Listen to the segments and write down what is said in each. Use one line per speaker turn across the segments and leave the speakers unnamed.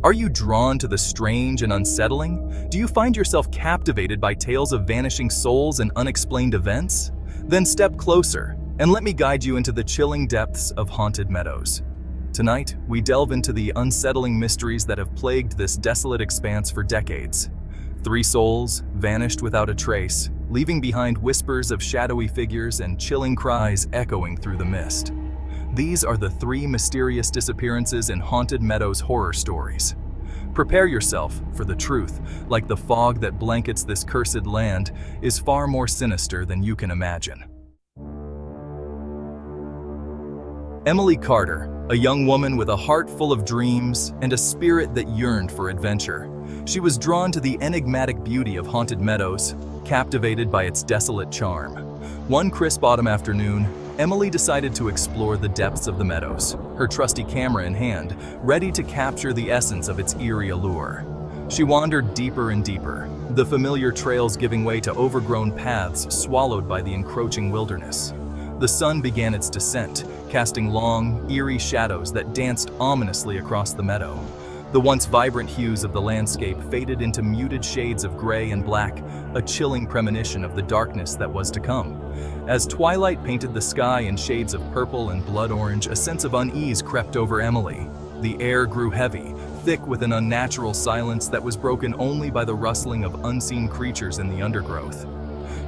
Are you drawn to the strange and unsettling? Do you find yourself captivated by tales of vanishing souls and unexplained events? Then step closer and let me guide you into the chilling depths of Haunted Meadows. Tonight, we delve into the unsettling mysteries that have plagued this desolate expanse for decades. 3 souls vanished without a trace, leaving behind whispers of shadowy figures and chilling cries echoing through the mist. These are the 3 mysterious disappearances in Haunted Meadows horror stories. Prepare yourself, for the truth, like the fog that blankets this cursed land, is far more sinister than you can imagine. Emily Carter, a young woman with a heart full of dreams and a spirit that yearned for adventure. She was drawn to the enigmatic beauty of Haunted Meadows, captivated by its desolate charm. One crisp autumn afternoon, Emily decided to explore the depths of the meadows, her trusty camera in hand, ready to capture the essence of its eerie allure. She wandered deeper and deeper, the familiar trails giving way to overgrown paths swallowed by the encroaching wilderness. The sun began its descent, casting long, eerie shadows that danced ominously across the meadow. The once vibrant hues of the landscape faded into muted shades of gray and black, a chilling premonition of the darkness that was to come. As twilight painted the sky in shades of purple and blood orange, a sense of unease crept over Emily. The air grew heavy, thick with an unnatural silence that was broken only by the rustling of unseen creatures in the undergrowth.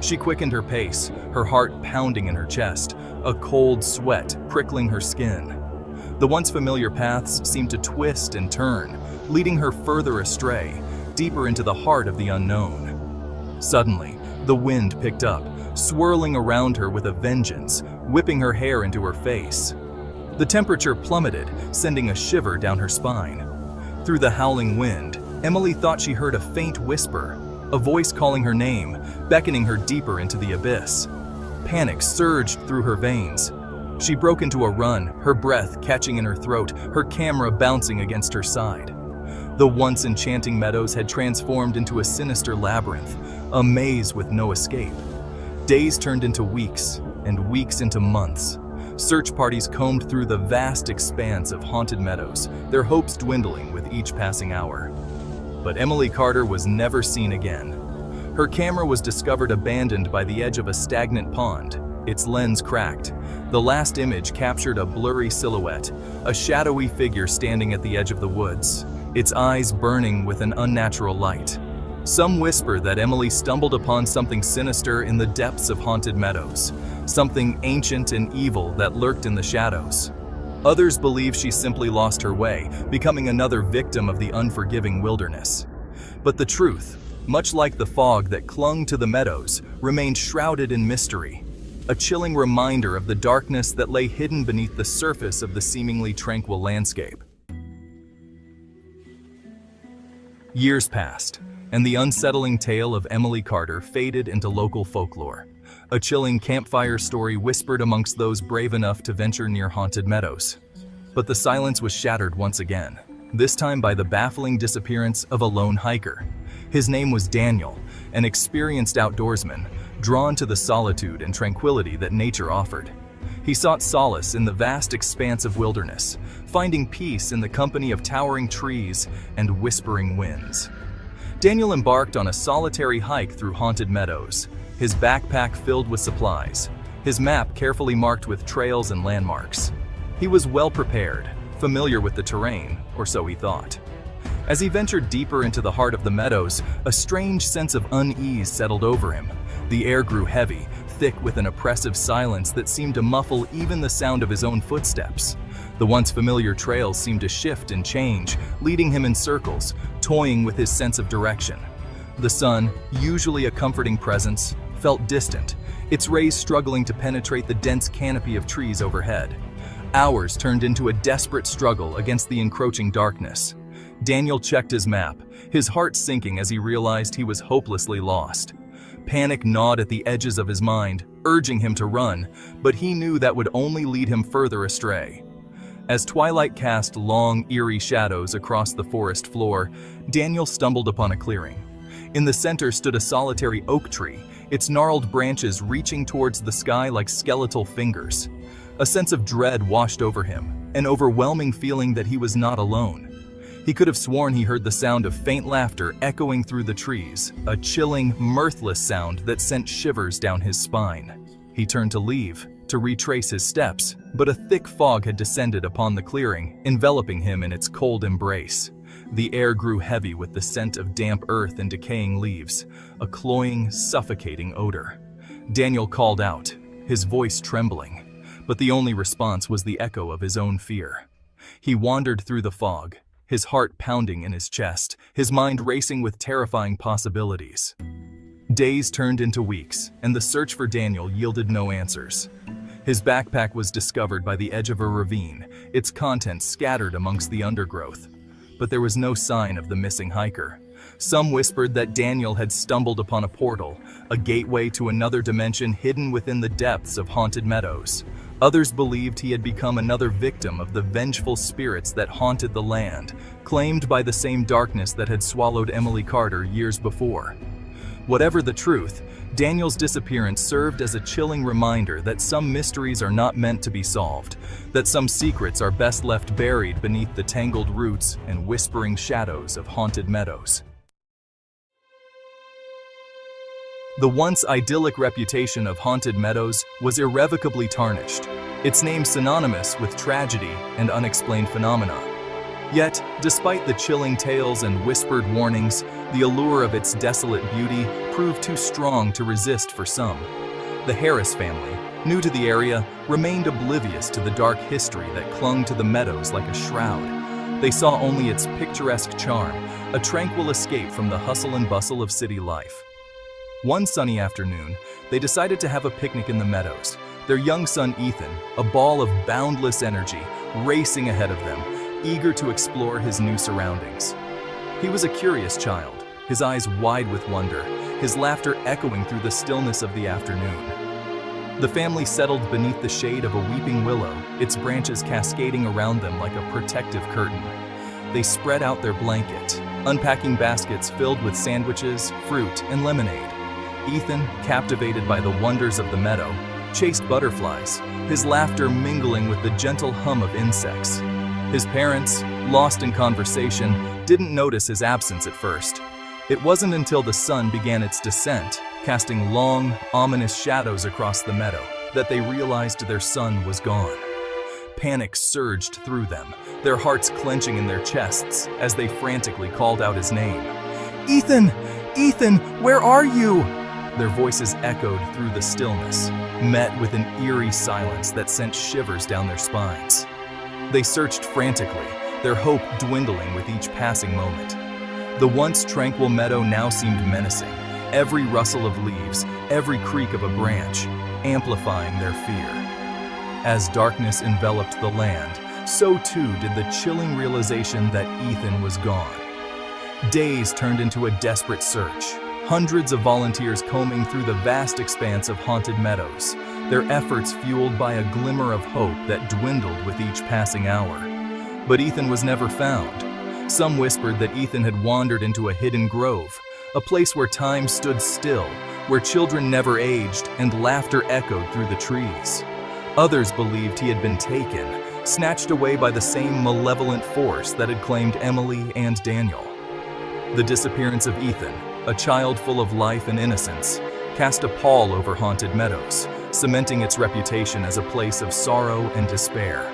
She quickened her pace, her heart pounding in her chest, a cold sweat prickling her skin. The once familiar paths seemed to twist and turn, leading her further astray, deeper into the heart of the unknown. Suddenly, the wind picked up, swirling around her with a vengeance, whipping her hair into her face. The temperature plummeted, sending a shiver down her spine. Through the howling wind, Emily thought she heard a faint whisper, a voice calling her name, beckoning her deeper into the abyss. Panic surged through her veins. She broke into a run, her breath catching in her throat, her camera bouncing against her side. The once enchanting meadows had transformed into a sinister labyrinth, a maze with no escape. Days turned into weeks, and weeks into months. Search parties combed through the vast expanse of Haunted Meadows, their hopes dwindling with each passing hour. But Emily Carter was never seen again. Her camera was discovered abandoned by the edge of a stagnant pond, its lens cracked. The last image captured a blurry silhouette, a shadowy figure standing at the edge of the woods, its eyes burning with an unnatural light. Some whisper that Emily stumbled upon something sinister in the depths of Haunted Meadows, something ancient and evil that lurked in the shadows. Others believe she simply lost her way, becoming another victim of the unforgiving wilderness. But the truth, much like the fog that clung to the meadows, remained shrouded in mystery, a chilling reminder of the darkness that lay hidden beneath the surface of the seemingly tranquil landscape. Years passed, and the unsettling tale of Emily Carter faded into local folklore, a chilling campfire story whispered amongst those brave enough to venture near Haunted Meadows. But the silence was shattered once again, this time by the baffling disappearance of a lone hiker. His name was Daniel, an experienced outdoorsman, drawn to the solitude and tranquility that nature offered. He sought solace in the vast expanse of wilderness, finding peace in the company of towering trees and whispering winds. Daniel embarked on a solitary hike through Haunted Meadows, his backpack filled with supplies, his map carefully marked with trails and landmarks. He was well prepared, familiar with the terrain, or so he thought. As he ventured deeper into the heart of the meadows, a strange sense of unease settled over him. The air grew heavy, thick with an oppressive silence that seemed to muffle even the sound of his own footsteps. The once familiar trails seemed to shift and change, leading him in circles, toying with his sense of direction. The sun, usually a comforting presence, felt distant, its rays struggling to penetrate the dense canopy of trees overhead. Hours turned into a desperate struggle against the encroaching darkness. Daniel checked his map, his heart sinking as he realized he was hopelessly lost. Panic gnawed at the edges of his mind, urging him to run, but he knew that would only lead him further astray. As twilight cast long, eerie shadows across the forest floor, Daniel stumbled upon a clearing. In the center stood a solitary oak tree, its gnarled branches reaching towards the sky like skeletal fingers. A sense of dread washed over him, an overwhelming feeling that he was not alone. He could have sworn he heard the sound of faint laughter echoing through the trees, a chilling, mirthless sound that sent shivers down his spine. He turned to leave, to retrace his steps, but a thick fog had descended upon the clearing, enveloping him in its cold embrace. The air grew heavy with the scent of damp earth and decaying leaves, a cloying, suffocating odor. Daniel called out, his voice trembling, but the only response was the echo of his own fear. He wandered through the fog, his heart pounding in his chest, his mind racing with terrifying possibilities. Days turned into weeks, and the search for Daniel yielded no answers. His backpack was discovered by the edge of a ravine, its contents scattered amongst the undergrowth. But there was no sign of the missing hiker. Some whispered that Daniel had stumbled upon a portal, a gateway to another dimension hidden within the depths of Haunted Meadows. Others believed he had become another victim of the vengeful spirits that haunted the land, claimed by the same darkness that had swallowed Emily Carter years before. Whatever the truth, Daniel's disappearance served as a chilling reminder that some mysteries are not meant to be solved, that some secrets are best left buried beneath the tangled roots and whispering shadows of Haunted Meadows. The once idyllic reputation of Haunted Meadows was irrevocably tarnished, its name synonymous with tragedy and unexplained phenomena. Yet, despite the chilling tales and whispered warnings, the allure of its desolate beauty proved too strong to resist for some. The Harris family, new to the area, remained oblivious to the dark history that clung to the meadows like a shroud. They saw only its picturesque charm, a tranquil escape from the hustle and bustle of city life. One sunny afternoon, they decided to have a picnic in the meadows, their young son Ethan, a ball of boundless energy, racing ahead of them, eager to explore his new surroundings. He was a curious child, his eyes wide with wonder, his laughter echoing through the stillness of the afternoon. The family settled beneath the shade of a weeping willow, its branches cascading around them like a protective curtain. They spread out their blanket, unpacking baskets filled with sandwiches, fruit, and lemonade. Ethan, captivated by the wonders of the meadow, chased butterflies, his laughter mingling with the gentle hum of insects. His parents, lost in conversation, didn't notice his absence at first. It wasn't until the sun began its descent, casting long, ominous shadows across the meadow, that they realized their son was gone. Panic surged through them, their hearts clenching in their chests as they frantically called out his name. "Ethan! Ethan, where are you?" Their voices echoed through the stillness, met with an eerie silence that sent shivers down their spines. They searched frantically, their hope dwindling with each passing moment. The once tranquil meadow now seemed menacing, every rustle of leaves, every creak of a branch, amplifying their fear. As darkness enveloped the land, so too did the chilling realization that Ethan was gone. Days turned into a desperate search, hundreds of volunteers combing through the vast expanse of Haunted Meadows, their efforts fueled by a glimmer of hope that dwindled with each passing hour. But Ethan was never found. Some whispered that Ethan had wandered into a hidden grove, a place where time stood still, where children never aged and laughter echoed through the trees. Others believed he had been taken, snatched away by the same malevolent force that had claimed Emily and Daniel. The disappearance of Ethan, a child full of life and innocence, cast a pall over Haunted Meadows, cementing its reputation as a place of sorrow and despair.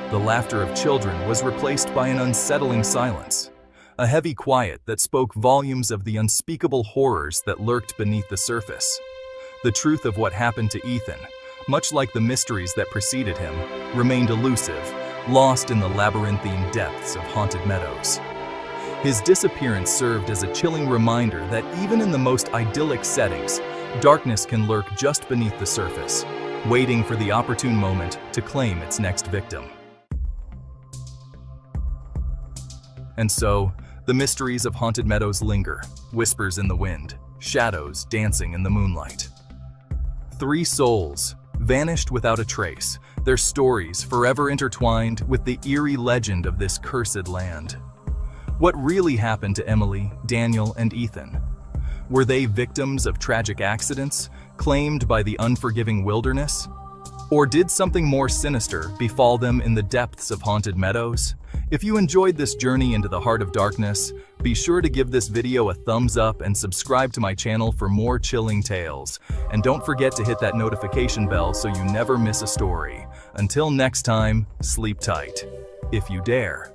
The laughter of children was replaced by an unsettling silence, a heavy quiet that spoke volumes of the unspeakable horrors that lurked beneath the surface. The truth of what happened to Ethan, much like the mysteries that preceded him, remained elusive, lost in the labyrinthine depths of Haunted Meadows. His disappearance served as a chilling reminder that even in the most idyllic settings, darkness can lurk just beneath the surface, waiting for the opportune moment to claim its next victim. And so, the mysteries of Haunted Meadows linger, whispers in the wind, shadows dancing in the moonlight. 3 souls, vanished without a trace, their stories forever intertwined with the eerie legend of this cursed land. What really happened to Emily, Daniel, and Ethan? Were they victims of tragic accidents, claimed by the unforgiving wilderness? Or did something more sinister befall them in the depths of Haunted Meadows? If you enjoyed this journey into the heart of darkness, be sure to give this video a thumbs up and subscribe to my channel for more chilling tales. And don't forget to hit that notification bell so you never miss a story. Until next time, sleep tight, if you dare.